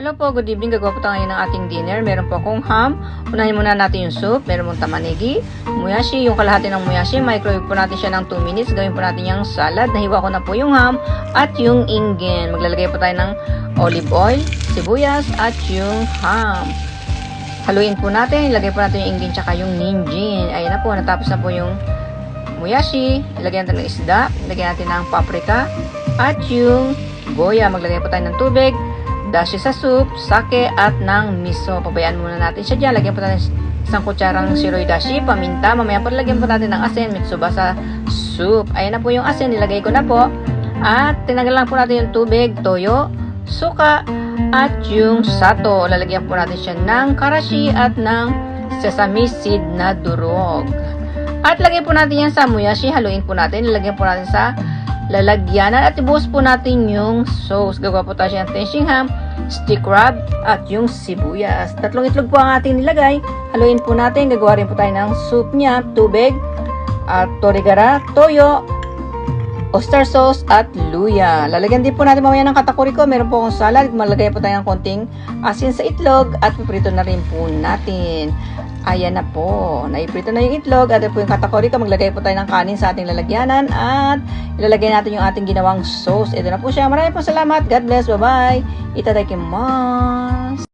Hello po, good evening. Gagawa po tayo ngayon ng ating dinner. Meron po akong ham. Unahin muna natin yung soup. Meron pong tamanigi, muyashi, yung kalahati ng muyashi. Microwave po natin siya ng 2 minutes. Gawin po natin yung salad. Nahiwa ko na po yung ham at yung inggen. Maglalagay po tayo ng olive oil, sibuyas at yung ham. Haluin po natin. Ilagay po natin yung inggen tsaka yung ninjin. Ayan na po, natapos na po yung muyashi. Ilagay natin ng isda. Ilagay natin ng paprika at yung goya. Maglagay po tayo ng tubig, dashi sa soup, sake at ng miso. Pabayaan muna natin siya dyan. Lagyan po natin isang kutsarang shiroy dashi, paminta. Mamaya po lagyan po natin ng asin, mitsuba sa soup. Ayan na po yung asin, nilagay ko na po. At tinanggal lang po natin yung tubig, toyo, suka, at yung sato. Lalagyan po natin siya ng karashi at ng sesame seed na durog. At lagyan po natin yan sa muyashi. Haluin po natin. Lalagyan po natin sa lalagyanan at ibuhos po natin yung sauce. Gagawa po tayo ng tenshing ham, stick rub, at yung sibuyas. 3 itlog po ang ating nilagay. Haluin po natin. Gagawa rin po tayo ng soup niya, tubig, at torigara, toyo, oyster sauce, at luya. Lalagyan din po natin mamaya ng katakuriko. Meron po akong salad. Malagay po tayo ng konting asin sa itlog at piprito na rin po natin. Ayan na po. Naiprito na yung itlog at po yung katakuriko. Maglagay po tayo ng kanin sa ating lalagyanan at ilalagay natin yung ating ginawang sauce. Ito na po siya. Maraming po salamat. God bless. Bye-bye. Itadakimasu.